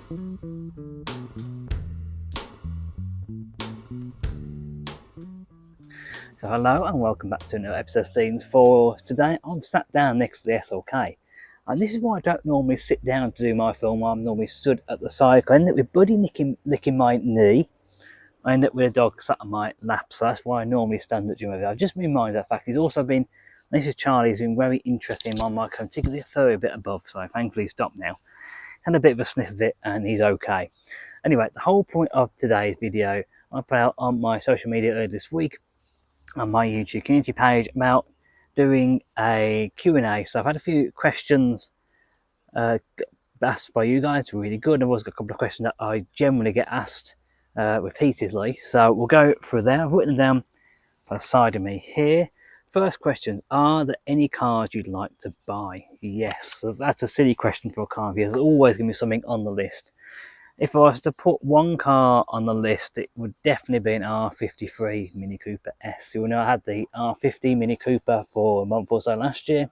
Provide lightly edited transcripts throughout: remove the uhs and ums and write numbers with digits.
So hello and welcome back to another episode of Steens. For today I'm sat down next to the SLK, and this is why I don't normally sit down to do my film. I'm normally stood at the side. I end up with Buddy licking my knee. I end up with a dog sat on my lap, so that's why I normally stand at Jim. I've just been reminded of that fact. He's also been, this is Charlie, he's been very interested in my microphone, particularly a furry bit above, so thankfully he's stopped now. Had a bit of a sniff of it and he's okay. Anyway, the whole point of today's video, I put out on my social media earlier this week on my YouTube community page about doing a Q&A. So I've had a few questions asked by you guys, really good. I've also got a couple of questions that I generally get asked repeatedly. So we'll go through there. I've written them down by the side of me here. First question, are there any cars you'd like to buy? Yes, that's a silly question for a car review. There's always going to be something on the list. If I was to put one car on the list, it would definitely be an R53 Mini Cooper S. You know, I had the R50 Mini Cooper for a month or so last year,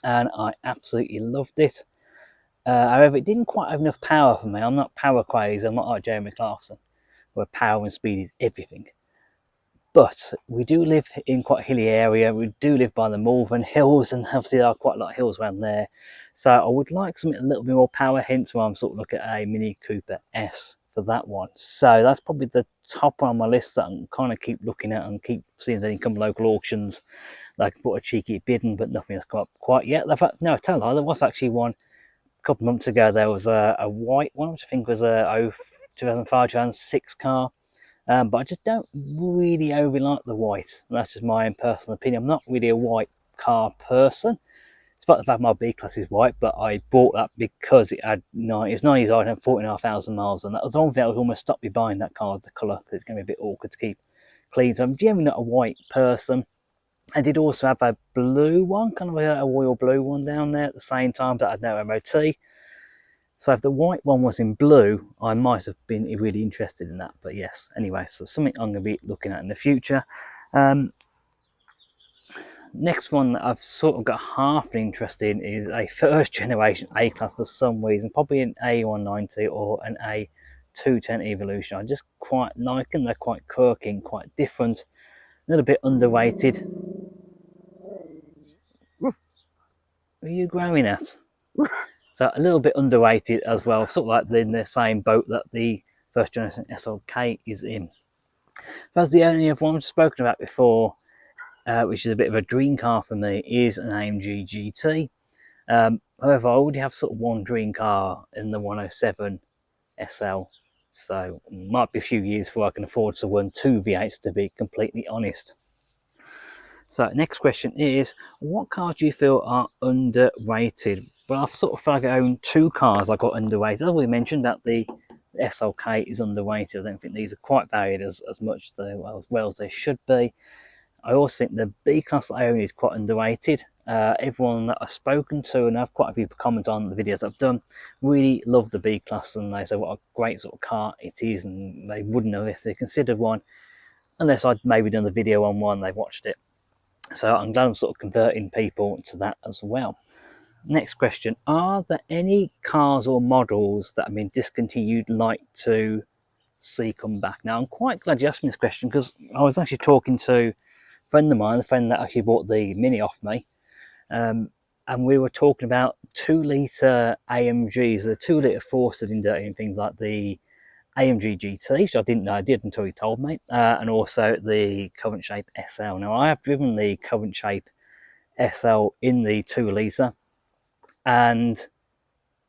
and I absolutely loved it. However, it didn't quite have enough power for me. I'm not power crazy. I'm not like Jeremy Clarkson, where power and speed is everything. But we do live in quite a hilly area. We do live by the Malvern Hills, and obviously there are quite a lot of hills around there. So I would like something a little bit more power, hence why I'm sort of looking at a Mini Cooper S for that one. So that's probably the top one on my list that I'm kind of keep looking at and keep seeing if they come local auctions. Like I can put a cheeky bid in, but nothing has come up quite yet. No, I tell you, there was actually one a couple of months ago. There was a white one, which I think was a 2005, 2006 car. But I just don't really overly like the white. That's just my own personal opinion. I'm not really a white car person, despite the fact my B class is white. But I bought that because it had 9 years old and 14,500 miles, and that was the only thing that would almost stop me buying that car. The colour, because it's going to be a bit awkward to keep clean. So I'm generally not a white person. I did also have a blue one, kind of a royal blue one down there at the same time, that had no MOT. So if the white one was in blue, I might have been really interested in that. But yes, anyway, so something I'm going to be looking at in the future. Next one that I've sort of got half an interest in is a first generation A-Class for some reason, probably an A190 or an A210 Evolution. I just quite like them. They're quite quirky, quite different, a little bit underrated. What are you growing at? So a little bit underrated as well, sort of like in the same boat that the first generation SLK is in. That's the only other one I've spoken about before, which is a bit of a dream car for me, is an AMG GT. However, I already have sort of one dream car in the 107 SL, so it might be a few years before I can afford to run two V8s, to be completely honest. So next question is, what cars do you feel are underrated? Well, I've sort of felt like I own two cars I got underrated. As we mentioned, that the SLK is underrated. I don't think these are quite valued as much as well as they should be. I also think the B class that I own is quite underrated. Everyone that I've spoken to, and I've quite a few comments on the videos I've done, really love the B class, and they say what a great sort of car it is, and they wouldn't know if they considered one unless I'd maybe done the video on one, they've watched it. So I'm glad I'm sort of converting people to that as well. Next question, are there any cars or models that have been discontinued you'd like to see come back? Now, I'm quite glad you asked me this question, because I was actually talking to a friend of mine, the friend that actually bought the Mini off me, and we were talking about 2-litre AMGs, the 2-litre four-cylinder and things like the AMG GT, which I didn't know I did until he told me, and also the Covent Shape SL. Now, I have driven the Covent Shape SL in the 2-litre, and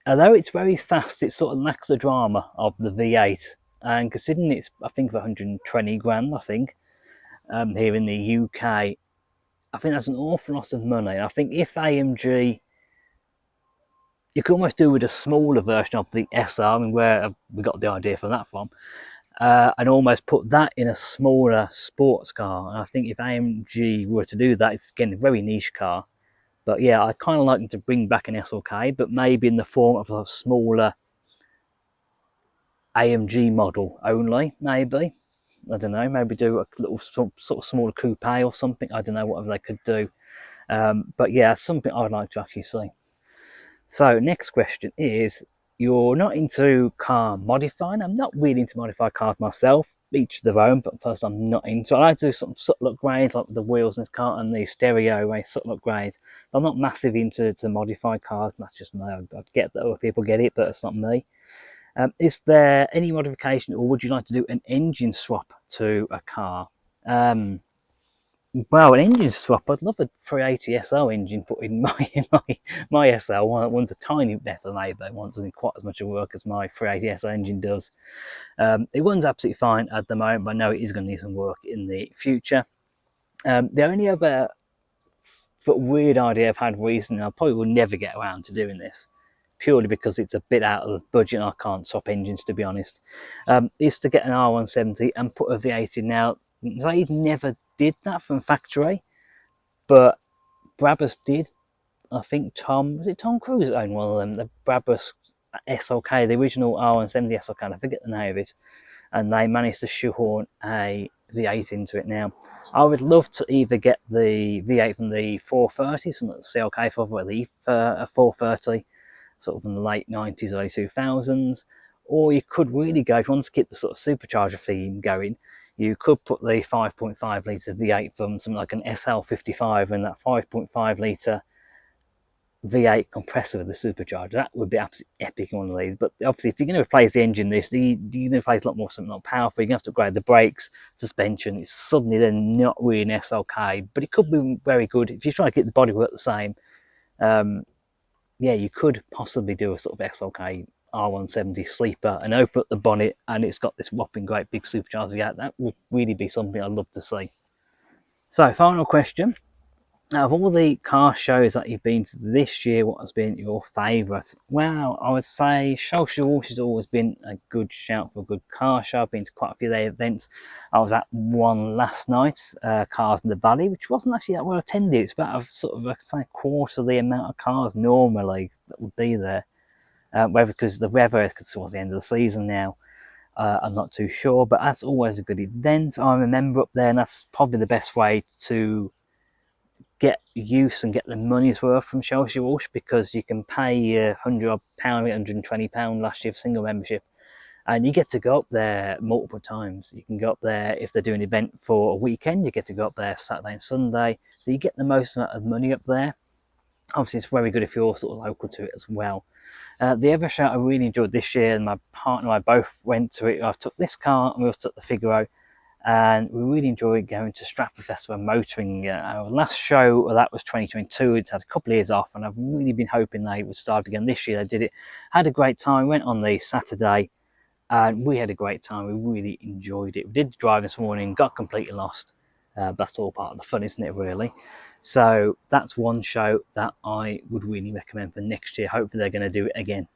although it's very fast, it sort of lacks the drama of the V8. And considering it's, I think, 120 grand, I think, here in the UK, I think that's an awful lot of money. I think if AMG, you could almost do with a smaller version of the SR, I mean, where we got the idea for that from, and almost put that in a smaller sports car. And I think if AMG were to do that, it's again a very niche car. But yeah, I kind of like them to bring back an SLK, but maybe in the form of a smaller AMG model only, maybe. I don't know, maybe do a little sort of smaller coupe or something. I don't know, whatever they could do. But yeah, something I'd like to actually see. So next question is, you're not into car modifying, I'm not really into modified cars myself, each their own, but first I'm not into it. I like to do some subtle upgrades like the wheels in this car and the stereo way subtle upgrades. But I'm not massive into modified cars, that's just me. I get that other people get it, but it's not me. Is there any modification, or would you like to do an engine swap to a car? Um, well, an engine swap. I'd love a 380 SL engine put in my SL. One's a tiny better maybe. One's doesn't quite as much of work as my 380 SL engine does. It runs absolutely fine at the moment, but I know it is going to need some work in the future. The only other weird idea I've had recently, I probably will never get around to doing this, purely because it's a bit out of the budget and I can't swap engines to be honest, is to get an R170 and put a V8 in. Now, they never did that from factory, but Brabus did. I think was it Tom Cruise that owned one of them, the Brabus SLK, the original R170 SLK, I forget the name of it, and they managed to shoehorn a V8 into it. Now, I would love to either get the V8 from the 430, something like the CLK 430, a 430, sort of in the late 90s, early 2000s, or you could really go, if you want to keep the sort of supercharger theme going, you could put the 5.5 litre V8 from something like an SL55 and that 5.5 litre V8 compressor with the supercharger. That would be absolutely epic in one of these. But obviously, if you're going to replace the engine, you're going to replace a lot more something not powerful. You're going to have to upgrade the brakes, suspension. It's suddenly then not really an SLK, but it could be very good if you're trying to keep the bodywork the same. Yeah, you could possibly do a sort of SLK R170 sleeper and open up the bonnet, and it's got this whopping great big supercharger. Yeah, that would really be something I'd love to see. So, final question. Out of all the car shows that you've been to this year, what has been your favourite? Well, I would say Social Walsh has always been a good shout for a good car show. I've been to quite a few of their events. I was at one last night, Cars in the Valley, which wasn't actually that well attended. It's about a quarter of the amount of cars normally that would be there. Whether because the weather, because towards the end of the season now, I'm not too sure. But that's always a good event. I'm a member up there, and that's probably the best way to get use and get the money's worth from Chelsea Walsh, because you can pay £100, £120 last year for single membership, and you get to go up there multiple times. You can go up there if they're doing an event for a weekend, you get to go up there Saturday and Sunday, so you get the most amount of money up there. Obviously, it's very good if you're sort of local to it as well. The other show I really enjoyed this year, and my partner and I both went to it. I took this car and we also took the Figaro, and we really enjoyed going to Stratford Festival and motoring. Our last show that was 2022. It's had a couple of years off, and I've really been hoping they would start again this year. They did it, had a great time. Went on the Saturday, and we had a great time. We really enjoyed it. We did the drive this morning, got completely lost. That's all part of the fun, isn't it, really? So that's one show that I would really recommend for next year. Hopefully they're going to do it again.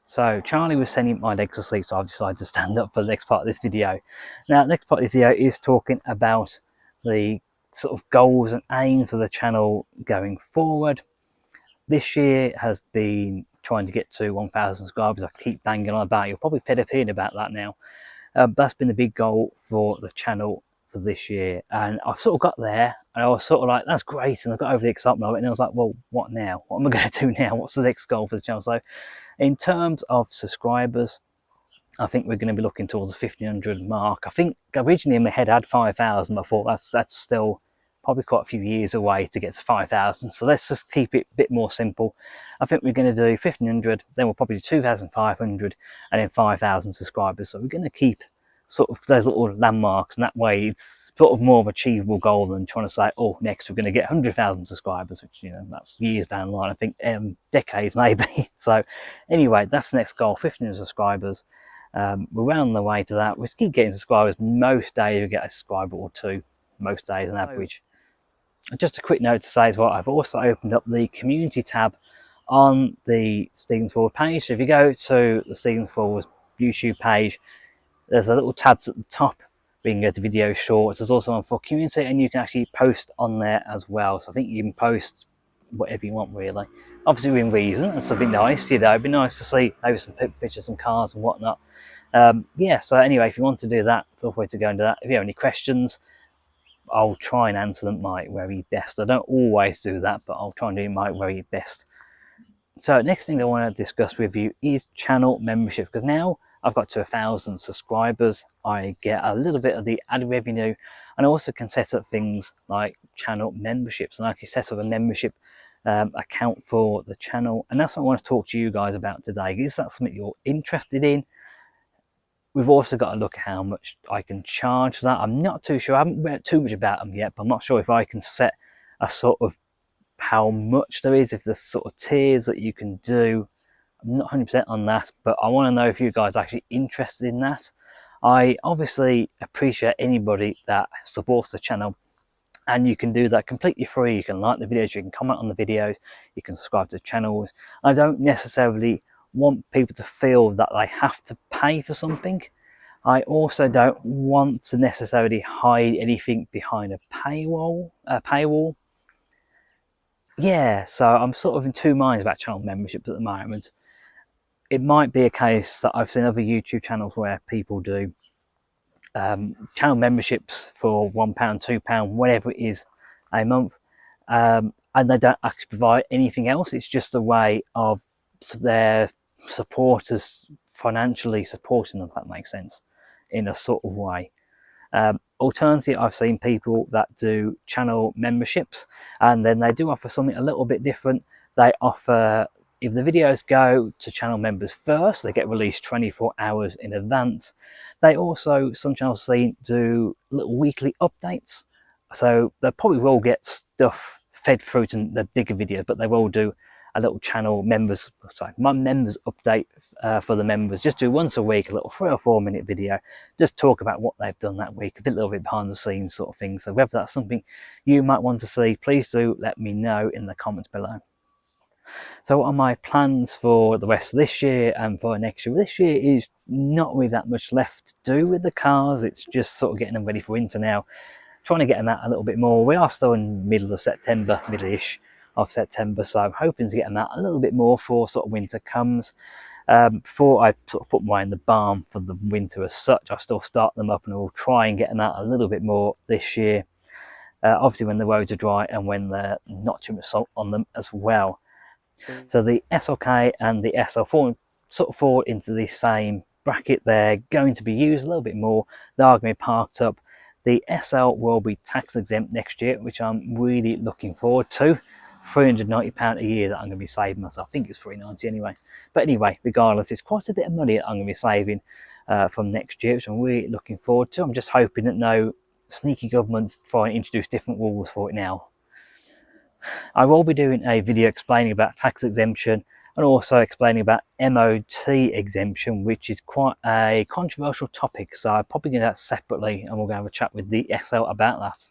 So Charlie was sending my legs to sleep, so I've decided to stand up for the next part of this video. Now, the next part of the video is talking about the sort of goals and aims for the channel going forward. This year has been trying to get to 1,000 subscribers. I keep banging on about it. You're probably fed up hearing about that now. That's been the big goal for the channel for this year, and I've sort of got there, and I was sort of like, that's great, and I got over the excitement of it, and I was like, well, what now? What am I going to do now? What's the next goal for the channel? So in terms of subscribers, I think we're going to be looking towards the 1,500 mark. I think originally in my head I had 5,000. I thought that's still probably quite a few years away to get to 5,000. So let's just keep it a bit more simple. I think we're going to do 1,500, then we'll probably do 2,500, and then 5,000 subscribers. So we're going to keep sort of those little landmarks, and that way it's sort of more of an achievable goal than trying to say, oh, next we're going to get 100,000 subscribers, which, you know, that's years down the line, I think, decades maybe. So anyway, that's the next goal, 1,500 subscribers. We're on the way to that. We keep getting subscribers. Most days we get a subscriber or two, most days on average. Just a quick note to say as well, I've also opened up the community tab on the Stevens Forward page. So if you go to the Stevens Forward YouTube page, there's a little tabs at the top. We can go to video shorts. There's also one for community, and you can actually post on there as well. So I think you can post whatever you want, really. Obviously within reason. That's something nice, you know. It'd be nice to see maybe some pictures, some cars and whatnot. Yeah, so anyway, if you want to do that, feel free to go and do that. If you have any questions, I'll try and answer them my very best. I don't always do that, but I'll try and do my very best. So next thing I want to discuss with you is channel membership, because now I've got to 1,000 subscribers, I get a little bit of the ad revenue, and I also can set up things like channel memberships, and I can set up a membership account for the channel, and that's what I want to talk to you guys about today. Is that something you're interested in? We've also got to look at how much I can charge for that. I'm not too sure. I haven't read too much about them yet, but I'm not sure if I can set a sort of how much there is, if there's sort of tiers that you can do. I'm not 100% on that, but I want to know if you guys are actually interested in that. I obviously appreciate anybody that supports the channel, and you can do that completely free. You can like the videos, you can comment on the videos, you can subscribe to the channels. I don't necessarily want people to feel that they have to pay for something. I also don't want to necessarily hide anything behind a paywall. Yeah, so I'm sort of in two minds about channel memberships at the moment. It might be a case that I've seen other YouTube channels where people do channel memberships for £1, £2, whatever it is a month, and they don't actually provide anything else. It's just a way of their supporters financially supporting them, if that makes sense, in a sort of way. Alternatively, I've seen people that do channel memberships, and then they do offer something a little bit different. They offer, if the videos go to channel members first, they get released 24 hours in advance. They also, some channels do little weekly updates, so they probably will get stuff fed through to the bigger video, but they will do a little channel members update for the members. Just do once a week, a little 3 or 4 minute video, just talk about what they've done that week, a little bit behind the scenes sort of thing. So whether that's something you might want to see, please do let me know in the comments below. So what are my plans for the rest of this year and for next year? This year is not really that much left to do with the cars. It's just sort of getting them ready for winter now, trying to get them out a little bit more. We are still in the middle of September, middle-ish of September, so I'm hoping to get them out a little bit more before sort of winter comes. Before I sort of put mine in the barn for the winter as such, I'll still start them up and we'll try and get them out a little bit more this year. Obviously when the roads are dry and when there's not too much salt on them as well. So the SLK and the SL4 sort of fall into the same bracket. They're going to be used a little bit more. They are going to be parked up. The SL will be tax exempt next year, which I'm really looking forward to. £390 a year that I'm going to be saving myself. I think it's £390 anyway. But anyway, regardless, it's quite a bit of money that I'm going to be saving from next year, which I'm really looking forward to. I'm just hoping that no sneaky governments try and introduce different rules for it now. I will be doing a video explaining about tax exemption and also explaining about MOT exemption, which is quite a controversial topic, so I'm probably going to do that separately and we're going to have a chat with the SL about that.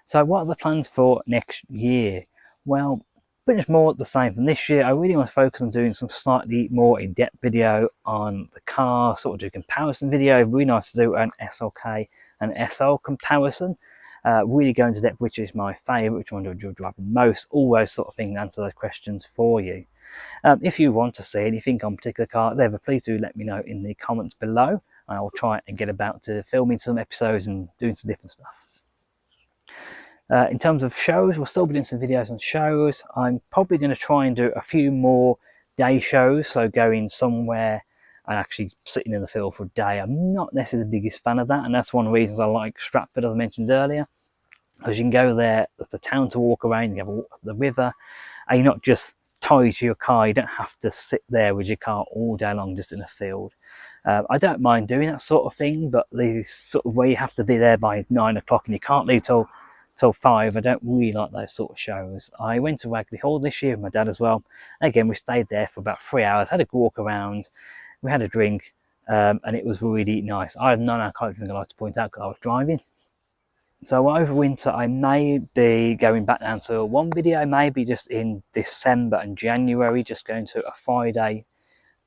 So what are the plans for next year? Well, pretty much more the same from this year. I really want to focus on doing some slightly more in-depth video on the car, sort of do a comparison video. Really nice to do an SLK and SL comparison. Really go into depth, which is my favourite, which one do you drive most, all those sort of things, answer those questions for you. If you want to see anything on particular cars ever, please do let me know in the comments below, and I'll try and get about to filming some episodes and doing some different stuff. In terms of shows, we'll still be doing some videos on shows. I'm probably going to try and do a few more day shows, so going somewhere and actually sitting in the field for a day. I'm not necessarily the biggest fan of that, and that's one of the reasons I like Stratford, as I mentioned earlier, because you can go there, there's the town to walk around, you have a walk up the river, and you're not just tied to your car. You don't have to sit there with your car all day long just in a field. I don't mind doing that sort of thing, but the sort of where you have to be there by 9 o'clock and you can't leave till 5, I don't really like those sort of shows. I went to Wagley Hall this year with my dad as well. Again, we stayed there for about 3 hours, had a walk around, we had a drink, and it was really nice. I had non-alcoholic drink, I like to point out, because I was driving. So over winter I may be going back down to one video, maybe just in December and January, just going to a Friday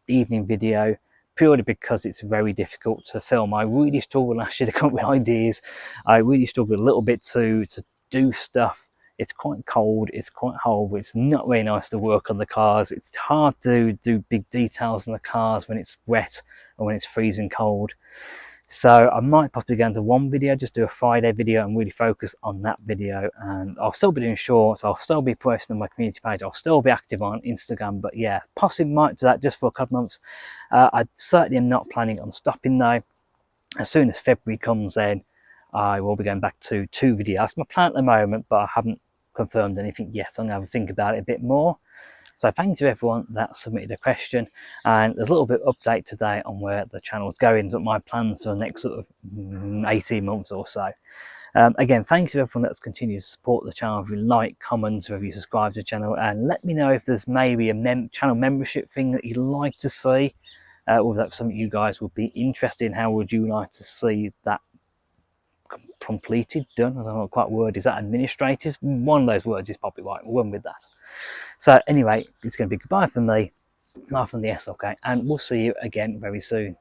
evening video, purely because it's very difficult to film. I really struggled last year to come up with ideas. I really struggled a little bit to do stuff. It's quite cold, it's quite horrible, it's not very nice to work on the cars. It's hard to do big details on the cars when it's wet or when it's freezing cold. So I might possibly go into one video, just do a Friday video and really focus on that video. And I'll still be doing shorts, I'll still be posting on my community page, I'll still be active on Instagram. But yeah, possibly might do that just for a couple months. I certainly am not planning on stopping though. As soon as February comes in, I will be going back to 2 videos. That's my plan at the moment, but I haven't confirmed anything yet. I'm going to have a think about it a bit more. So thank you to everyone that submitted a question, and there's a little bit of update today on where the channel's going, what my plans for the next sort of 18 months or so. Again, thanks to everyone that's continued to support the channel. If you like, comment, or if you subscribe to the channel, and let me know if there's maybe a channel membership thing that you'd like to see, or that's something you guys would be interested in. How would you like to see that completed, done? I don't know what quite word is that. Administrative, one of those words is probably right. We'll run with that. So anyway, it's going to be goodbye from me, bye from the SLK, and we'll see you again very soon.